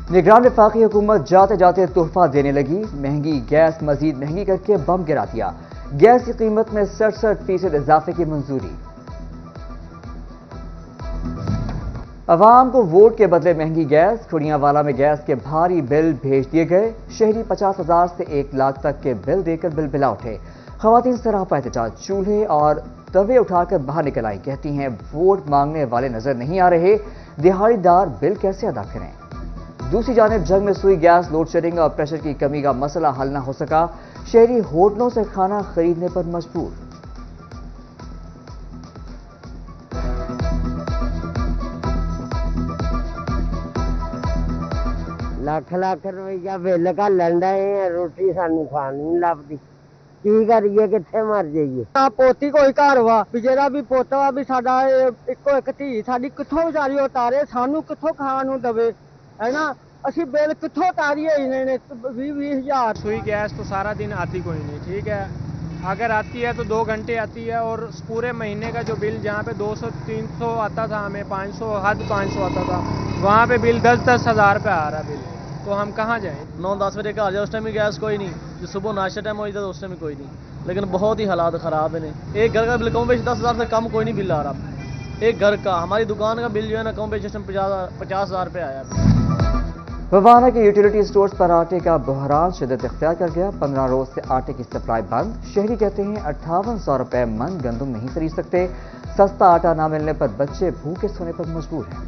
निगरान वफाकी हुकूमत जाते जाते तोहफा देने लगी, महंगी गैस मजीद महंगी करके बम गिरा दिया। गैस की कीमत में 67% इजाफे की मंजूरी। अवाम को वोट के बदले महंगी गैस, खुड़ियांवाला में गैस के भारी बिल भेज दिए गए। शहरी 50,000 से 1 लाख तक के बिल देकर बिलबिला उठे। खवातीन सरापा एहतजाज, चूल्हे और तवे उठाकर बाहर निकल आई, कहती हैं वोट मांगने वाले नजर नहीं आ रहे, दिहाड़ीदार बिल कैसे अदा करें। दूसरी जानिब जंग में सुई गैस, लोड शेडिंग और प्रेशर की कमी का मसला हल न हो सका। शहरी होटलों से खाना खरीदने पर मजबूर। ਲੱਖ ਲੱਖ ਰੁਪਈਆ ਬਿੱਲ ਘੱਲਣ ਡਏ ਆ, ਰੋਟੀ ਸਾਨੂੰ ਖਾਣ ਨਹੀਂ ਲੱਭਦੀ। ਕੀ ਕਰੀਏ, ਕਿੱਥੇ ਮਰ ਜਾਈਏ। ਆ ਪੋਤੀ ਕੋਈ ਘਰ ਵਾ ਵੀ ਜਿਹੜਾ ਵੀ ਪੁੱਤ ਵਾ ਵੀ ਸਾਡਾ ਇੱਕੋ ਇੱਕ ਧੀ ਸਾਡੀ ਕਿੱਥੋਂ ਵਿਚਾਰੀ ਉਤਾਰੇ, ਸਾਨੂੰ ਕਿੱਥੋਂ ਖਾਣ ਨੂੰ ਦਵੇ, ਹੈ ਨਾ। ਅਸੀਂ ਬਿੱਲ ਕਿੱਥੋਂ ਉਤਾਰੀਏ इन्हें 20-20 हज़ार। सुई गैस तो सारा दिन आती कोई नहीं, ठीक है, अगर आती है तो 2 घंटे आती है, और पूरे महीने का जो बिल जहाँ पे 200-300 आता था, हमें 500 हद 500 आता था, वहाँ पे बिल 10-10 हज़ार रुपये आ रहा बिल। तो हम कहाँ जाएँ। 9-10 बजे घर जाए उस टाइम भी गैस कोई नहीं, जो सुबह नाश्ता टाइम हो जाता तो उस टाइम भी कोई नहीं। लेकिन बहुत ही हालात ख़राब है। एक घर का बिल कम बेश 10,000 से कम कोई नहीं बिल आ रहा। एक घर का, हमारी दुकान का बिल जो है ना कम बेश 50,000 रुपये आया। बवाना के यूटिलिटी स्टोर्स पर आटे का बहरान शिद्दत इख्तियार कर गया। 15 रोज से आटे की सप्लाई बंद। शहरी कहते हैं 5800 रुपए मन गंदम नहीं खरीद सकते। सस्ता आटा ना मिलने पर बच्चे भूखे सोने पर मजबूर हैं।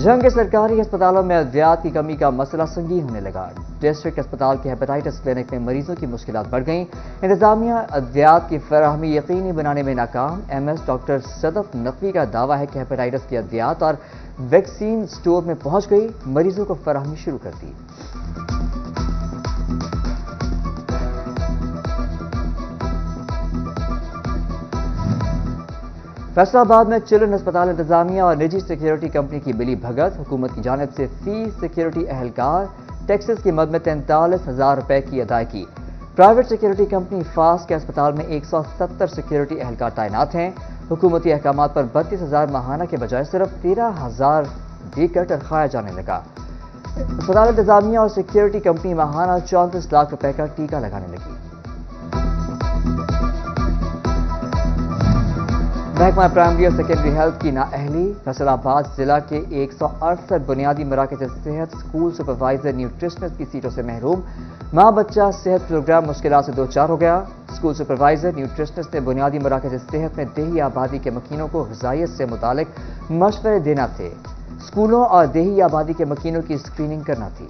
जंग के सरकारी अस्पतालों में अद्वियात की कमी का मसला संगीन होने लगा। डिस्ट्रिक्ट अस्पताल के हेपेटाइटिस क्लिनिक में मरीजों की मुश्किलात बढ़ गईं। इंतजामिया अद्वियात की फराहमी यकीनी बनाने में नाकाम। MS डॉक्टर सदफ नकवी का दावा है कि हेपेटाइटिस की अद्वियात और वैक्सीन स्टोर में पहुंच गई, मरीजों को फराहमी शुरू कर दी। फैसलाबाद में चिल्ड्रन अस्पताल इंतजामिया और निजी सिक्योरिटी कंपनी की मिली भगत। हुकूमत की जानिब से फी सिक्योरिटी एहलकार टैक्सेस की मद में 43,000 रुपए की अदायगी। प्राइवेट सिक्योरिटी कंपनी फास्ट के अस्पताल में 170 सिक्योरिटी एहलकार तैनात हैं। हुकूमती अहकामात पर 32,000 माहाना के बजाय सिर्फ 13,000 देकर टरखाया जाने लगा। अस्पताल इंतजामिया और सिक्योरिटी कंपनी माहाना 34 लाख रुपए का टीका लगाने लगी। महकमा प्राइमरी और सेकेंडरी हेल्थ की नाअहली। फैसलाबाद जिला के 168 बुनियादी मराकज़ सेहत स्कूल सुपरवाइजर न्यूट्रिशनिस्ट की सीटों से महरूम। माँ बच्चा सेहत प्रोग्राम मुश्किलात से 2-4 हो गया। स्कूल सुपरवाइजर न्यूट्रिशनिस्ट ने बुनियादी मराकज़ सेहत में देही आबादी के मकीनों को ग़िज़ाइयत से मुतालिक मशवरे देना थे। स्कूलों और देही आबादी के मकीनों की स्क्रीनिंग करना थी।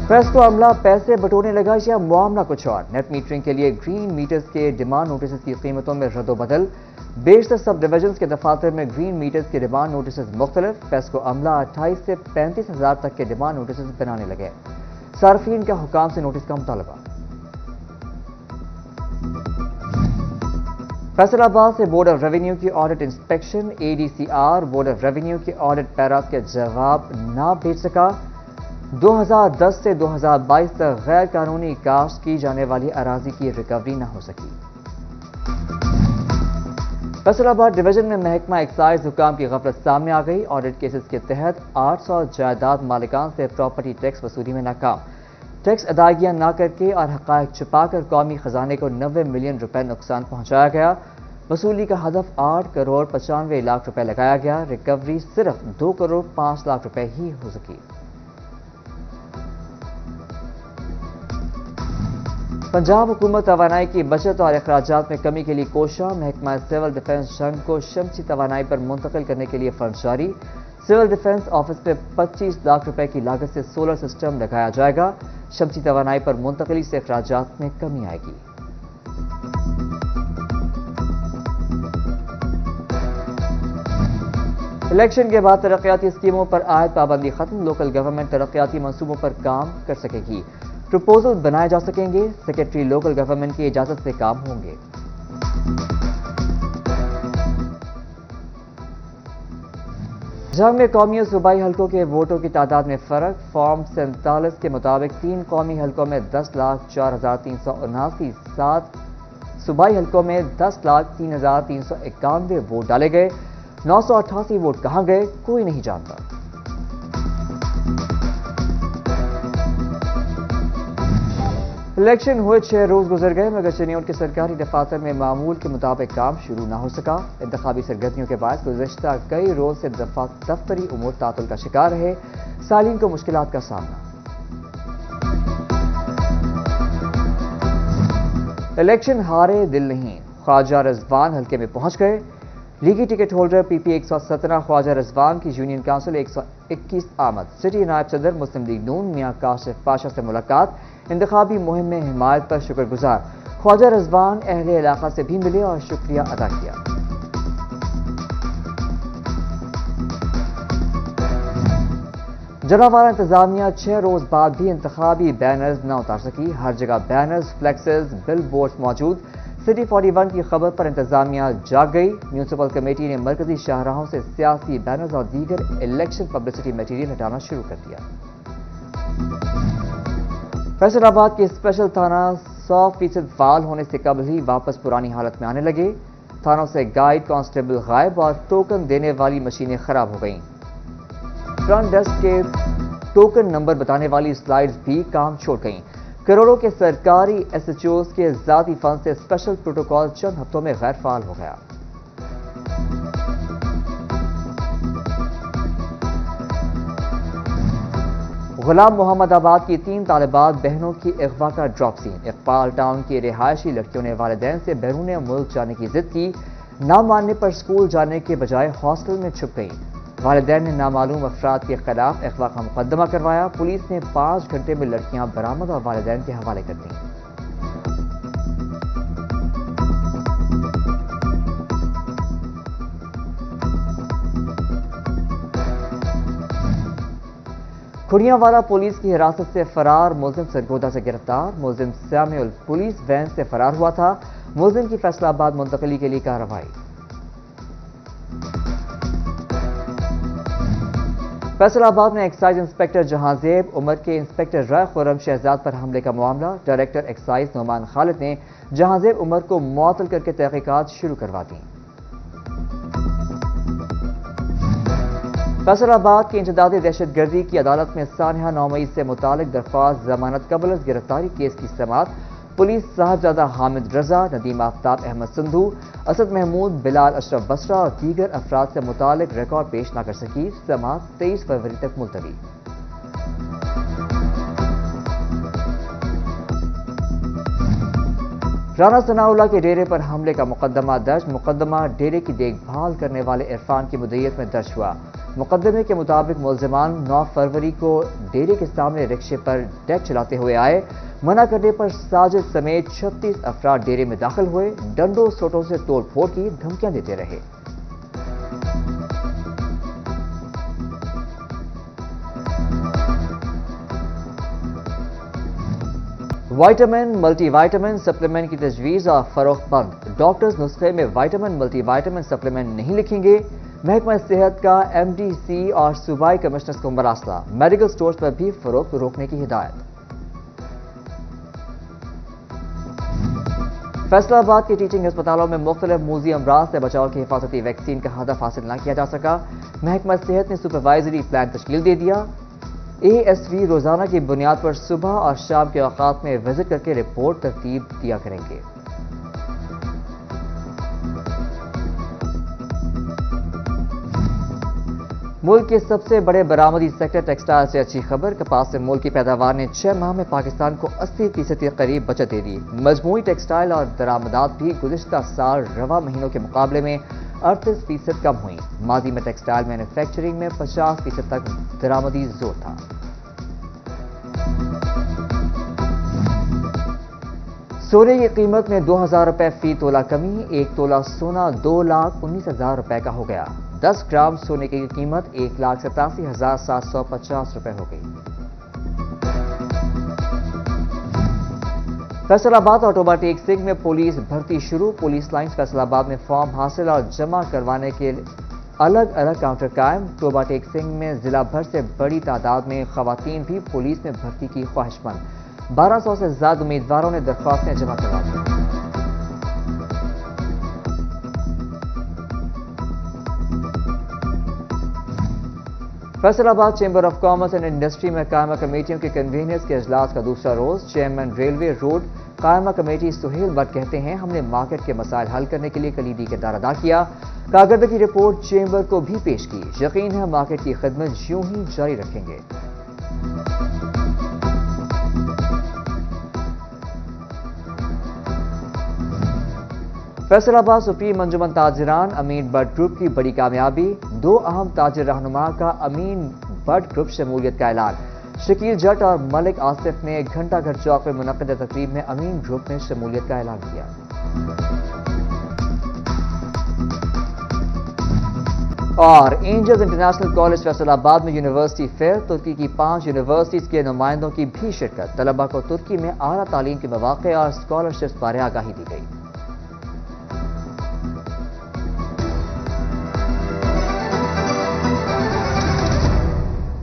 प्रेस को अमला पैसे बटोरने लगा या मामला कुछ और। नेट मीटरिंग के लिए ग्रीन मीटर्स के डिमांड नोटिस की कीमतों में रद्दोबदल। बेशतर सब डिवीजन के दफातर में ग्रीन मीटर्स के डिमांड नोटिस मुख्तलिफ। प्रेस को अमला 28 से 35,000 तक के डिमांड नोटिस बनाने लगे। सार्फिन का हुकाम से नोटिस का मुतालबा। फैसलाबाद से बोर्ड ऑफ रेवेन्यू की audit inspection. ADCR board of revenue के ऑडिट पैरास के जवाब ना भेज सका। 2010 से 2022 तक गैर कानूनी काश्त की जाने वाली अराजी की रिकवरी न हो सकी। फैसलाबाद डिवीजन में महकमा एक्साइज हुकाम की गफलत सामने आ गई। ऑडिट केसेस के तहत 800 जायदाद मालिकान से प्रॉपर्टी टैक्स वसूली में नाकाम। टैक्स अदायगियां ना करके और हकायक छुपाकर कौमी खजाने को 90 मिलियन रुपए नुकसान पहुंचाया गया। वसूली का हदफ 8 करोड़ 95 लाख रुपए लगाया गया। रिकवरी सिर्फ 2 करोड़ 5 लाख रुपए ही हो सकी। पंजाब हुकूमत तवानाई की बचत और अखराजात में कमी के लिए कोशा। महकमा सिविल डिफेंस जंग को शमसी तवानाई पर मुंतकिल करने के लिए फंड जारी। सिविल डिफेंस ऑफिस में 25 लाख रुपए की लागत से सोलर सिस्टम लगाया जाएगा। शमसी तवानाई पर मुंतकिली से अखराजात में कमी आएगी। इलेक्शन के बाद तरक्याती स्कीमों पर आयद पाबंदी खत्म। लोकल गवर्नमेंट तरक्याती मंसूबों पर काम कर सकेगी। प्रपोजल बनाए जा सकेंगे। सेक्रेटरी लोकल गवर्नमेंट की इजाजत से काम होंगे। जंग में कौमी और सूबाई हलकों के वोटों की तादाद में फर्क। फॉर्म 47 के मुताबिक 3 कौमी हलकों में 10,04,379, 7 सूबाई हलकों में 10,03,391 वोट डाले गए। 988 वोट कहां गए, कोई नहीं जानता। इलेक्शन हुए 6 रोज गुजर गए, मगर चनियोट के सरकारी दफातर में मामूल के मुताबिक काम शुरू न हो सका। इंतखाबी सरगर्मियों के बाद गुज़श्ता कई रोज से दफ्तरी उमूर तातुल का शिकार रहे। सालीन को मुश्किलात का सामना। इलेक्शन हारे दिल नहीं, ख्वाजा रिजवान हल्के में पहुंच गए। लीगी ticket holder PP 117 Khawaja Rizwan की यूनियन काउंसिल 121 आमद। सिटी नायब सदर मुस्लिम लीग नून मियां काशिफ पाशा से मुलाकात। इंतखाबी मुहिम में हिमायत पर शुक्रगुजार। ख्वाजा रिजवान अहले इलाका से भी मिले और शुक्रिया अदा किया। जनावारा इंतजामिया 6 रोज बाद भी इंतखाबी बैनर्स न उतार सकी। हर जगह बैनर्स, फ्लेक्सेस, बिल बोर्ड मौजूद। सिटी 41 की खबर पर इंतजामिया जाग गई। म्यूनिसिपल कमेटी ने मरकजी शाहराहों से सियासी बैनर्स और दीगर इलेक्शन पब्लिसिटी मटीरियल हटाना शुरू कर दिया। फैसलाबाद के स्पेशल थाना 100% फाल होने से कबल ही वापस पुरानी हालत में आने लगे। थानों से गाइड कांस्टेबल गायब और टोकन देने वाली मशीनें खराब हो गईं। फ्रंट डेस्क के टोकन नंबर बताने वाली स्लाइड्स भी काम छोड़ गईं। करोड़ों के सरकारी एसएचओज के ज़ाती फंड से स्पेशल प्रोटोकॉल चंद हफ्तों में गैर फाल हो गया। गुलाम मोहम्मदाबाद की 3 तालिबात बहनों की अगवा का ड्रॉप सीन। इकबाल टाउन की रिहायशी लड़कियों ने वालिदैन से बैरून मुल्क जाने की जिद की। ना मानने पर स्कूल जाने के बजाय हॉस्टल में छुप गईं। वालिदैन ने नामालूम अफराद के खिलाफ अगवा का मुकदमा करवाया। पुलिस ने 5 घंटे में लड़कियां बरामद और वालिदैन के हवाले कर दी। खुड़ियांवाला पुलिस की हिरासत से फरार मुलजिम सरगोदा से गिरफ्तार। मुलजिम सैमुअल पुलिस वैन से फरार हुआ था। मुलजिम की फैसलाबाद मुंतकली के लिए कार्रवाई। फैसलाबाद में एक्साइज इंस्पेक्टर जहांजेब उमर के इंस्पेक्टर राय खुरम शहजाद पर हमले का मामला। डायरेक्टर एक्साइज नोमान खालिद ने जहांजेब उमर को मुअत्तल करके तहकीकात शुरू करवा दी। फैसलाबाद की इंसदादी दहशतगर्दी की अदालत में सानिया 9 मई से मुतालिक दरख्वास्त जमानत कबल अज गिरफ्तारी केस की समाअत। पुलिस साहबजादा हामिद रजा, नदीम आफ्ताब अहमद सिंधु, असद महमूद, बिलाल अशरफ बसरा और दीगर अफराद से मुतालिक रिकॉर्ड पेश न कर सकी। समाअत 23 फरवरी तक मुलतवी। राना सनाउल्लाह के डेरे पर हमले का मुकदमा दर्ज। मुकदमा डेरे की देखभाल करने वाले इरफान की मुद्दईयत में दर्ज हुआ। मुकदमे के मुताबिक मुलजिमान 9 फरवरी को डेरे के सामने रिक्शे पर डेक चलाते हुए आए। मना करने पर साजिद समेत 36 अफराद डेरे में दाखिल हुए। डंडों सोटों से तोड़ फोड़ की धमकियां देते रहे। वाइटामिन मल्टीवाइटामिन सप्लीमेंट की तजवीज़ और फरोख्त बंद। डॉक्टर्स नुस्खे में वाइटामिन मल्टीवाइटामिन सप्लीमेंट नहीं लिखेंगे। महकमा सेहत का एमडीसी और सूबाई कमिश्नर्स को मरासला। मेडिकल स्टोर्स पर भी फरोख्त रोकने की हिदायत। फैसलाबाद के टीचिंग अस्पतालों में मुख्तलिफ मूजी अमराज से बचाव की हिफाजती वैक्सीन का हदफ हासिल न किया जा सका। महकमा सेहत ने सुपरवाइजरी प्लान तश्कील दे दिया। एएसवी रोजाना की बुनियाद पर सुबह और शाम के औकात में विजिट करके रिपोर्ट तरतीब दिया करेंगे। मुल्क के सबसे बड़े बरामदी सेक्टर टेक्सटाइल से अच्छी खबर। कपास से मुल्क की पैदावार ने 6 माह में पाकिस्तान को 80% के करीब बचत दे दी। मजमूई टेक्सटाइल और दरामदात भी गुज़िश्ता साल रवा महीनों के मुकाबले में 38% कम हुई। माजी में टेक्सटाइल मैन्युफैक्चरिंग में 50% तक दरामदी जोर था। सोने की कीमत में 2000 रुपए फी तोला कमी। 1 तोला सोना 2,19,000 रुपए का हो गया। 10 ग्राम सोने की कीमत 1,87,750 रुपए हो गई। फैसलाबाद ऑटोमेटिक सिंह में पुलिस भर्ती शुरू। पुलिस लाइन्स फैसलाबाद में फॉर्म हासिल और जमा करवाने के الگ الگ کاؤنٹر قائم، توبہ ٹیک سنگھ میں ضلع بھر سے بڑی تعداد میں خواتین بھی پولیس میں بھرتی کی خواہش مند، 1200 سے زیادہ امیدواروں نے درخواستیں جمع کروا دی۔ فیصل آباد chamber of commerce and industry میں قائمہ کمیٹیوں کے کنوینئرز کے اجلاس کا دوسرا روز، چیئرمین ریلوے روڈ قائمہ کمیٹی سہیل بٹ کہتے ہیں ہم نے مارکیٹ کے مسائل حل کرنے کے لیے کلیدی کردار ادا کیا، کارکردگی رپورٹ چیمبر کو بھی پیش کی، یقین ہے مارکیٹ کی خدمت یوں ہی جاری رکھیں گے۔ فیصل آباد سپریم انجمن تاجران امین بٹ گروپ کی بڑی کامیابی، 2 اہم تاجر رہنما کا امین بٹ گروپ شمولیت کا اعلان، شکیل جٹ اور ملک آصف نے گھنٹہ گھر چوک میں منعقدہ تقریب میں امین گروپ میں شمولیت کا اعلان کیا۔ اور اینجلز انٹرنیشنل کالج فیصل آباد میں یونیورسٹی فیئر، ترکی کی 5 یونیورسٹیز کے نمائندوں کی بھی شرکت، طلبہ کو ترکی میں اعلیٰ تعلیم کے مواقع اور اسکالرشپس بارے آگاہی دی گئی۔